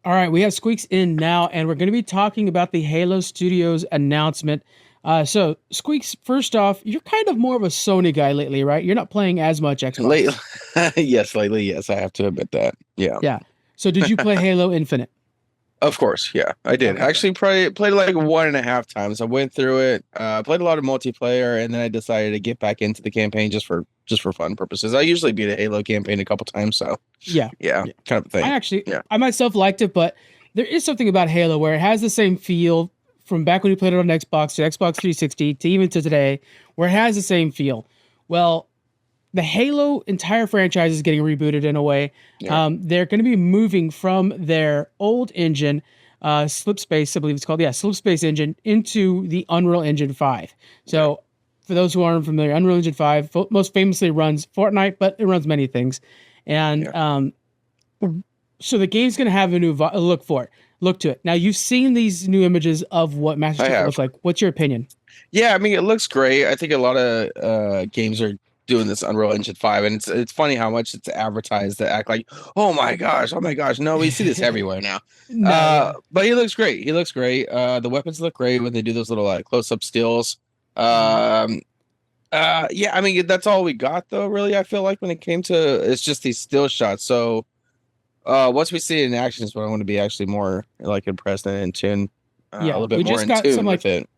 All right, we have Squeaks in now, and we're going to be talking about the Halo Studios announcement. So, Squeaks, first off, you're kind of more of a Sony guy lately, right? You're not playing as much Late, Xbox. yes, lately, yes, I have to admit that. Yeah, Yeah. So, did you play Halo Infinite? of course, yeah, I did. Okay. Actually, probably played it like 1.5 times. I went through it, played a lot of multiplayer, and then I decided to get back into the campaign just for fun purposes. I usually beat a Halo campaign a couple times, so Yeah. yeah, Yeah. kind of a I thing. actually, Yeah. I myself liked it, but there is something about Halo where it has the same feel from back when you played it on Xbox to Xbox 360 to even to today, where it has the same feel. Well, the Halo entire franchise is getting rebooted in a way. Yeah. They're going to be moving from their old engine, Slipspace, I believe it's called, yeah, Slipspace engine, into the Unreal Engine 5. Yeah. So, for those who aren't familiar, Unreal Engine 5 most famously runs Fortnite, but it runs many things. And Yeah. so the game's going to have a new look for it. Look to it. Now, you've seen these new images of what Master I Chief will look have. like. What's your opinion? Yeah, I mean, it looks great. I think a lot of games are doing this Unreal Engine 5, and it's funny how much it's advertised to act like, oh my gosh. No, we see this everywhere now. No, yeah. But he looks great. He looks great. The weapons look great when they do those little close-up stills. Mhm. Um, yeah, I mean, that's all we got though, really. I feel like when it came to it's just these still shots. So once we see it in action is when I want to be actually more like impressed and in tune, a Yeah, little we bit more just in got some tune like with it.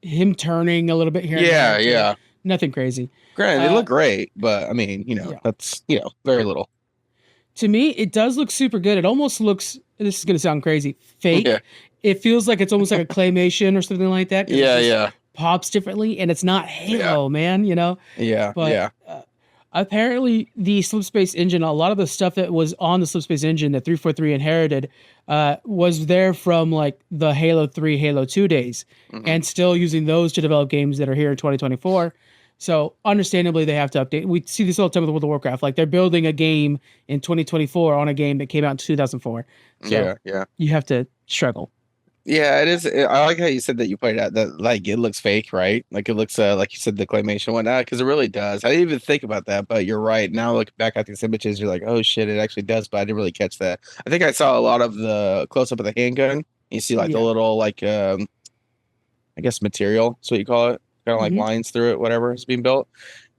him turning a little bit here and there Yeah, to yeah. nothing crazy. Granted, they Uh, look great, but I mean, yeah. that's very little. To me, it does look super good. It almost looks, this is going to sound crazy, Yeah, fake. It feels like it's almost like a claymation or something like that because it yeah, just yeah, pops differently and it's not yeah, Halo, man, you know? yeah, But yeah, apparently, the Slipspace engine, a lot of the stuff that was on the Slipspace engine that 343 inherited, was there from like the Halo 3, Halo 2 days, hmm and still using those to develop games that are here in 2024. So, understandably, they have to update. We see this all the time with World of Warcraft. Like, they're building a game in 2024 on a game that came out in 2004. So, yeah, yeah. you have to struggle. Yeah, it is. I like how you said that you pointed out that like it looks fake, right? Like it looks like you said the claymation and whatnot, because it really does. I didn't even think about that, but you're right. Now looking back at these images, you're like, oh shit, it actually does, but I didn't really catch that. I think I saw a lot of the close up of the handgun. You see like the Yeah. little I guess material, that's what you call it. Kind of like Hmm. lines through it, whatever is being built.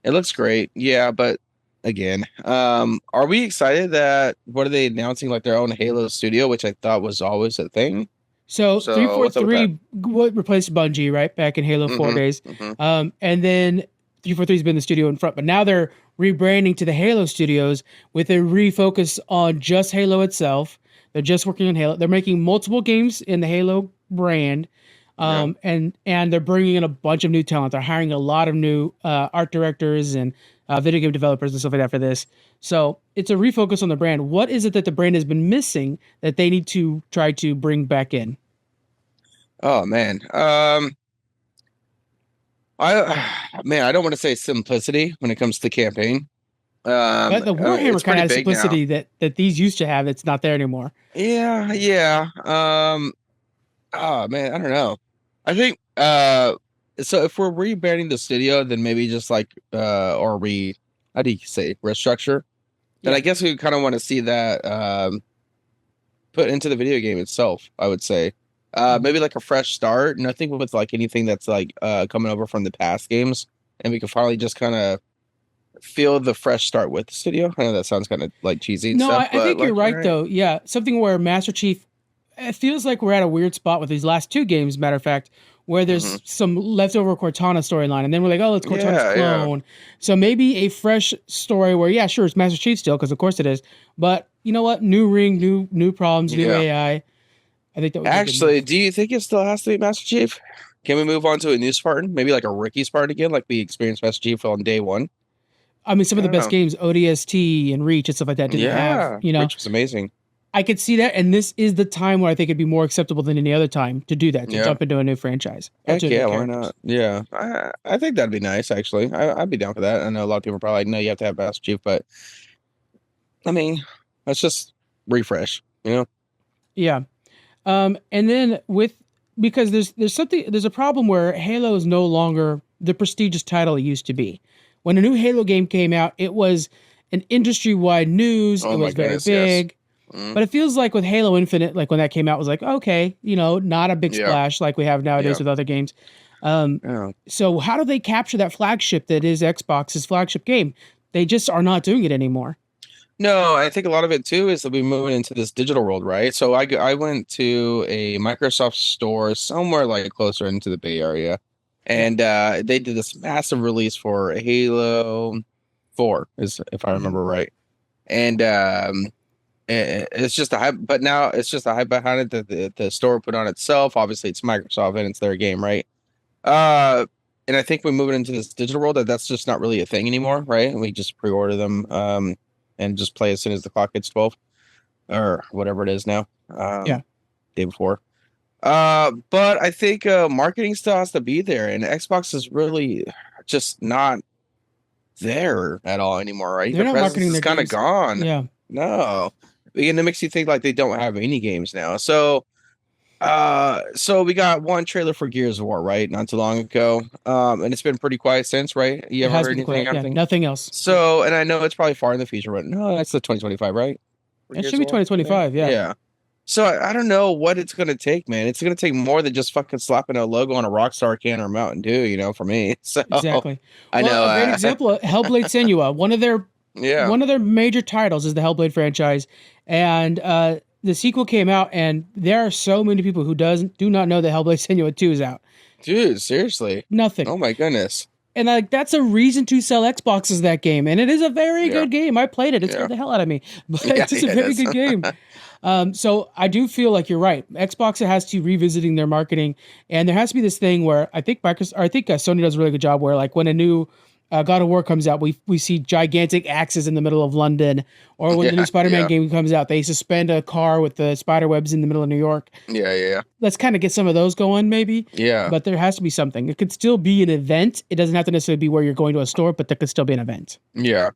It looks great. Yeah, but again, are we excited that what are they announcing like their own Halo studio, which I thought was always a thing? So So what's up with that? 343 what replaced Bungie, right? Back in Halo 4 hmm days. hmm And then 343's been the studio in front, but now they're rebranding to the Halo Studios with a refocus on just Halo itself. They're just working on Halo. They're making multiple games in the Halo brand. Yeah. And they're bringing in a bunch of new talent. They're hiring a lot of new art directors and video game developers and stuff like that for this. So it's a refocus on the brand. What is it that the brand has been missing that they need to try to bring back in? Oh man. I man, I don't want to say simplicity when it comes to campaign. But the Warhammer It's kind of pretty has big now. simplicity that these used to have. It's not there anymore. Yeah, yeah. Oh man, I don't know. I think so if we're rebranding the studio, then maybe just like or how do you say restructure? Then I Yeah. guess we kind of want to see that put into the video game itself, I would say. Mhm. Maybe like a fresh start, nothing with like anything that's like coming over from the past games, and we can finally just kind of feel the fresh start with the studio. I know that sounds kind of like cheesy and No, stuff, I but think you're like you're right right. though. Yeah, something where Master Chief. It feels like we're at a weird spot with these last two games. Matter of fact, where hmm there's some leftover Cortana storyline, and then we're like, oh, it's Cortana's Yeah, yeah, clone. So maybe a fresh story where, yeah, sure, it's Master Chief still, because of course it is. But you know what? New ring, new problems, new yeah. AI. I think that would be a good Actually, move. do you think it still has to be Master Chief? Can we move on to a new Spartan? Maybe like a rookie Spartan again, like we experienced Master Chief on day one? I mean, some I of the don't best know. games, ODST and Reach and stuff like that, didn't have, Yeah, Rich was amazing. I could see that, and this is the time where I think it'd be more acceptable than any other time to do that, to Yeah. jump into a new franchise or Heck to new yeah, why characters. not? Yeah, I think that'd be nice actually. I'd be down for that. I know a lot of people are probably like, no, you have to have Master Chief, but I mean, let's just refresh, you know? Yeah. And then with because there's a problem where Halo is no longer the prestigious title it used to be. When a new Halo game came out, it was an industry wide news. It Oh my was very goodness, yes. big. Mm, But it feels like with Halo Infinite, like when that came out, was like, okay, not a big yeah, splash like we have nowadays yeah, with other games. Um, yeah. so how do they capture that flagship that is Xbox's flagship game? They just are not doing it anymore. No, I think a lot of it too is that we're moving into this digital world, right? So I went to a Microsoft store somewhere like closer into the Bay Area, Yeah. and they did this massive release for Halo 4, is if I Mhm. remember right. And it's just a hype, but now it's just a hype behind it that the store put on itself. Obviously, it's Microsoft and it's their game, right? Uh, and I think we're moving into this digital world that's just not really a thing anymore, right? And we just pre-order them, and just play as soon as the clock hits 12 or whatever it is now, Yeah. day before. But I think marketing still has to be there, and Xbox is really just not there at all anymore, right? They're The not presence marketing is their kind of games. gone. Yeah. No, and it makes you think like they don't have any games now. So we got one trailer for Gears of War, right? Not too long ago. And it's been pretty quiet since, right? You It ever has heard been anything? quiet. Yeah. Everything? Nothing else. So, and I know it's probably far in the future, but no, that's the 2025, right? For It Gears should of be War, I think. 2025. Yeah. Yeah. So I don't know what it's gonna take, man. It's gonna take more than just fucking slapping a logo on a Rockstar can or Mountain Dew, for me. So Exactly. I Well, know, a great example of Hellblade Senua. yeah, One of their major titles is the Hellblade franchise, and the sequel came out, and there are so many people who do not know that Hellblade Senua 2 is out. dude, seriously. Nothing. Oh my goodness. And like that's a reason to sell Xboxes that game, and it is a very Yeah, good game. I played it; it yeah, scared the hell out of me, but yeah, it's just a yeah, it very is. good game. So I do feel like you're right. Xbox has to revisiting their marketing, and there has to be this thing where I think Microsoft, or I think Sony does a really good job. Where like when a new God of War comes out, we see gigantic axes in the middle of London, or when the new Yeah, Spider-Man yeah, game comes out, they suspend a car with the spider webs in the middle of New York. yeah, yeah, Let's kind of get some of those going, maybe. yeah. But there has to be something. It could still be an event. It doesn't have to necessarily be where you're going to a store, but there could still be an event. Yeah.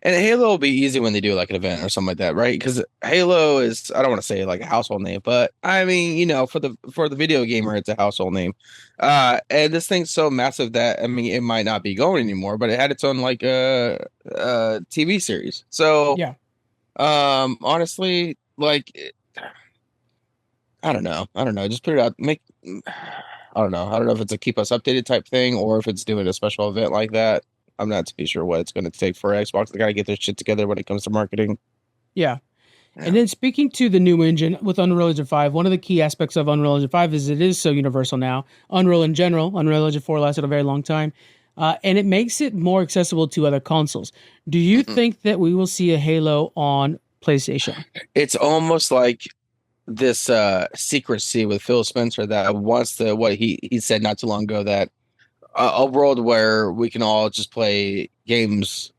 And Halo will be easy when they do like an event or something like that, right? Because Halo is, I don't want to say like a household name, but I mean, for the video gamer, it's a household name. And this thing's so massive that I mean it might not be going anymore, but it had its own like TV series. So Yeah. honestly, like I don't know. I don't know. Just put it out, I don't know. I don't know if it's a keep us updated type thing or if it's doing a special event like that. I'm not too sure what it's going to take for Xbox. They got to get their shit together when it comes to marketing. Yeah. And Yeah. then speaking to the new engine with Unreal Engine 5, one of the key aspects of Unreal Engine 5 is it is so universal now. Unreal in general, Unreal Engine 4 lasted a very long time, and it makes it more accessible to other consoles. Do you Mhm. think that we will see a Halo on PlayStation? It's almost like this secrecy with Phil Spencer that wants to what he said not too long ago that a world where we can all just play games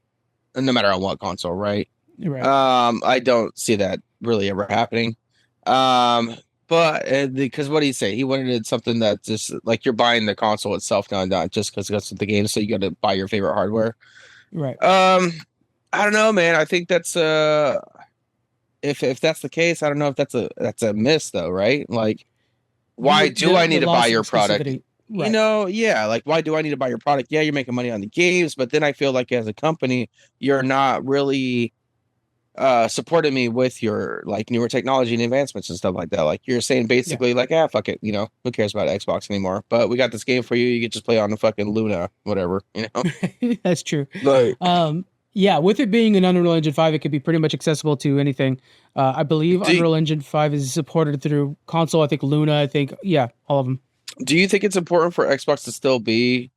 no matter on what console, right? Right. I don't see that really ever happening. But because what did he say? He wanted something that just like you're buying the console itself now, not just because that's the game. So you got to buy your favorite hardware. Right. Um, I don't know, man. I think that's if that's the case, I don't know if that's a miss though, right? Like, why do I need The to buy loss of your product? exclusivity. Right. Yeah, like why do I need to buy your product? Yeah, you're making money on the games, but then I feel like as a company, you're not really supporting me with your like newer technology and advancements and stuff like that. Like you're saying Yeah. basically like, ah, fuck it, who cares about Xbox anymore? But we got this game for you. You can just play on the fucking Luna, whatever. That's true. Like, Yeah, with it being an Unreal Engine 5, it could be pretty much accessible to anything. I believe do Unreal Engine 5 is supported through console. I think Luna. I think yeah, all of them. do you think it's important for Xbox to still be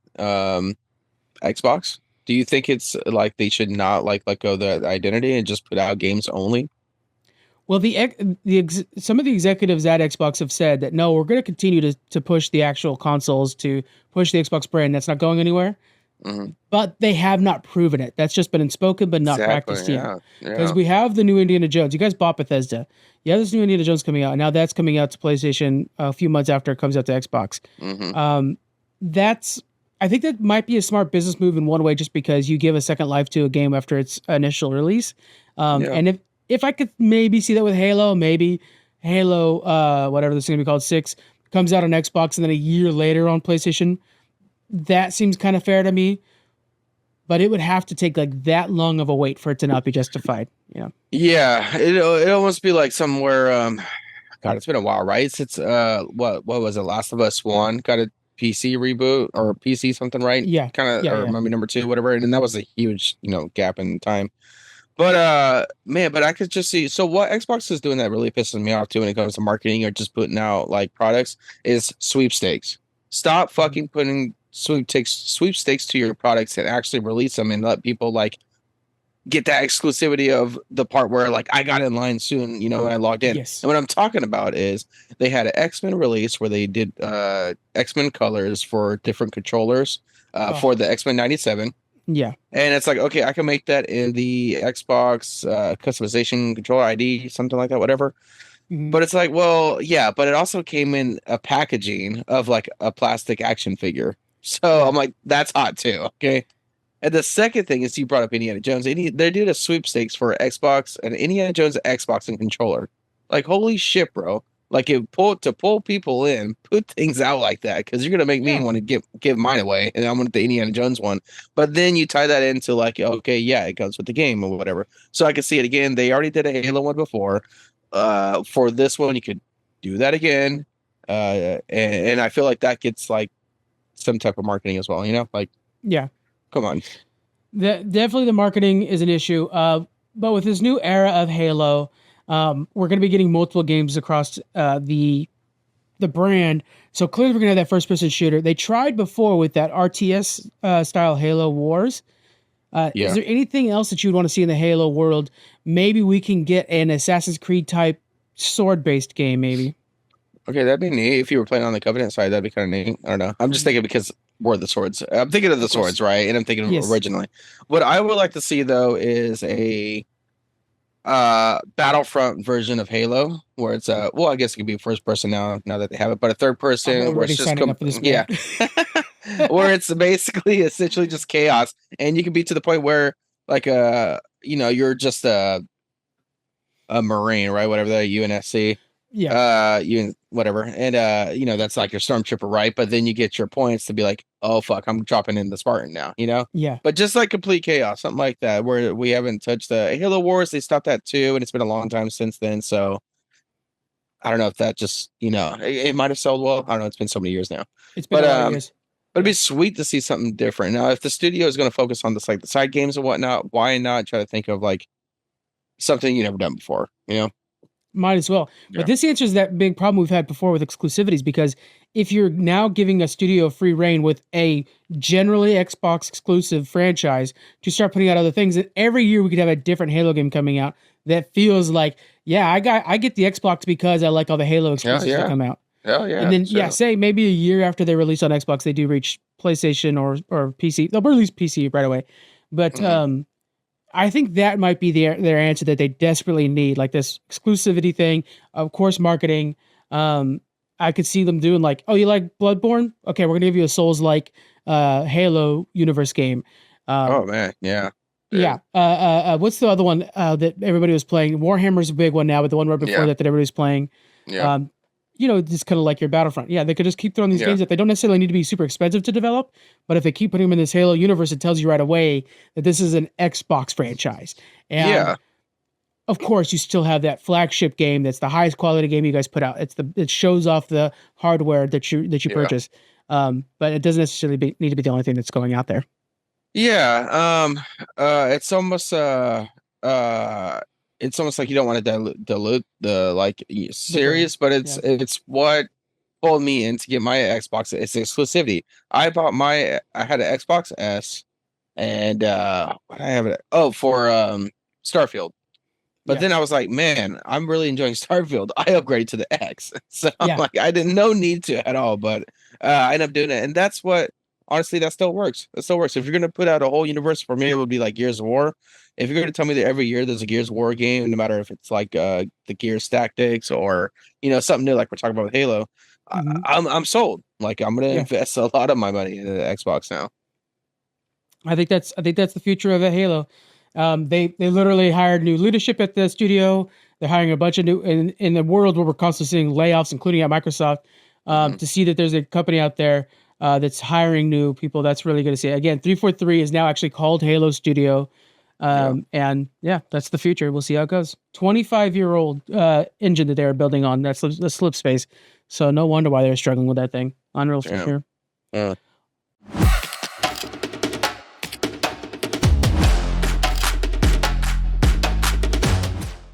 Xbox? Do you think it's like they should not like let go of the identity and just put out games only? Well, some of the executives at Xbox have said that no, we're going to continue to push the actual consoles to push the Xbox brand. That's not going anywhere. Mhm. But they have not proven it. That's just been unspoken, but not Exactly. practiced yet. Yeah. Because Yeah. we have the new Indiana Jones. You guys bought Bethesda. Yeah, this new Indiana Jones coming out. And now that's coming out to PlayStation a few months after it comes out to Xbox. Hmm. Um, that's I think that might be a smart business move in one way, just because you give a second life to a game after its initial release. Yeah. And if I could maybe see that with Halo, maybe Halo, whatever this is gonna be called, 6 comes out on Xbox and then a year later on PlayStation. That seems kind of fair to me. but it would have to take like that long of a wait for it to not be justified. You know? Yeah, it almost be like somewhere. God, it's been a while, right? Since what was it? Last of Us One got a PC reboot or PC something, right? Yeah, Kind of, yeah, or yeah. maybe number two, whatever. And that was a huge, gap in time. But man, but I could just see. So what Xbox is doing that really pisses me off too when it comes to marketing or just putting out like products is sweepstakes. Stop Mhm. fucking putting sweepstakes to your products and actually release them and let people like get that exclusivity of the part where like I got in line soon, when I logged in. Yes. And what I'm talking about is they had an X-Men release where they did X-Men colors for different controllers Oh, for the X-Men 97. yeah. And it's like, okay, I can make that in the Xbox customization controller ID, something like that, whatever. Mhm. But it's like, well, yeah, but it also came in a packaging of like a plastic action figure. So Yeah. I'm like, that's hot too. Okay. And the second thing is you brought up Indiana Jones. They did a sweepstakes for Xbox and Indiana Jones Xbox and controller. Like, holy shit, bro. Like to pull people in, put things out like that, because you're gonna make me Yeah. want to give mine away, and I'm gonna the Indiana Jones one. But then you tie that into like, okay, yeah, it comes with the game or whatever. So I can see it again. They already did a Halo one before. For this one, you could do that again. And I feel like that gets like some type of marketing as well, Like, Yeah. come on. Definitely the marketing is an issue. But with this new era of Halo, we're going to be getting multiple games across the brand. So clearly, we're going to have that first person shooter. They tried before with that RTS style Halo Wars. Is Yeah. there anything else that you would want to see in the Halo world? Maybe we can get an Assassin's Creed type sword based game, maybe. Okay, that'd be neat. If you were playing on the Covenant side, that'd be kind of neat. I don't know. I'm just Mhm. thinking because we're the swords. I'm thinking of the Of course. swords, right? And I'm thinking of Yes. originally. What I would like to see though is a Battlefront version of Halo where it's well, I guess it could be first person now that they have it, but a third I'm person where already it's just signing up for this, man. yeah. Where it's basically essentially just chaos and you can be to the point where like you're just a Marine, right? Whatever that UNSC, Yeah. you whatever, and that's like your stormtrooper, right? But then you get your points to be like, oh fuck, I'm dropping in the Spartan now. Yeah. But just like complete chaos, something like that, where we haven't touched the Halo Wars. They stopped that too, and it's been a long time since then. So I don't know if that just it might have sold well. I don't know. It's been so many years now, It's been but a lot of years. but it'd Yeah. be sweet to see something different. Now, if the studio is going to focus on this, like the side games and whatnot, why not try to think of like something you never done before? Might as well. But Yeah. this answers that big problem we've had before with exclusivities because if you're now giving a studio free reign with a generally Xbox exclusive franchise to start putting out other things, then every year we could have a different Halo game coming out that feels like, yeah, I get the Xbox because I like all the Halo Yeah. exclusives that Yeah. come out. Oh yeah, And then yeah, true. say maybe a year after they release on Xbox, they do reach PlayStation or PC. They'll release PC right away. But Mhm. I think that might be their answer that they desperately need, like this exclusivity thing. Of course, marketing. Um, I could see them doing like, oh, you like Bloodborne? Okay, we're gonna give you a Souls-like Halo universe game. Oh Um, man, yeah, yeah. dude. What's the other one that everybody was playing? Warhammer's a big one now, but the one right before Yeah, that everybody's playing. yeah, Um, just kind of like your Battlefront. Yeah, they could just keep throwing these yeah, games that they don't necessarily need to be super expensive to develop, but if they keep putting them in this Halo universe, it tells you right away that this is an Xbox franchise. And yeah, of course, you still have that flagship game that's the highest quality game you guys put out. It shows off the hardware that you yeah, purchase. But it doesn't necessarily need to be the only thing that's going out there. yeah. It's almost uh, it's almost like you don't want to dilute the like The brand. series, but it's Yeah. it's what pulled me in to get my Xbox. It's exclusivity. I had an Xbox S, and what I have it. Oh, for Starfield. But Yeah. then I was like, man, I'm really enjoying Starfield. I upgraded to the X. So I'm Yeah. like, I didn't no need to at all, but I ended up doing it. And that's what honestly that still works. It still works. If you're gonna put out a whole universe, for me, it would be like Gears of War. If you're gonna tell me that every year there's a Gears of War game, no matter if it's like the Gears Tactics or something new like we're talking about with Halo, Hmm. I'm sold. Like I'm gonna Yeah. invest a lot of my money in the Xbox now. I think that's the future of a Halo. They literally hired new leadership at the studio. They're hiring a bunch of new in the world where we're constantly seeing layoffs, including at Microsoft, Hmm. to see that there's a company out there that's hiring new people. That's really good to see. Again, 343 is now actually called Halo Studio. And yeah, that's the future. We'll see how it goes. 25-year-old engine that they're building on. That's the slip space. So no wonder why they're struggling with that thing. Unreal Yeah. here.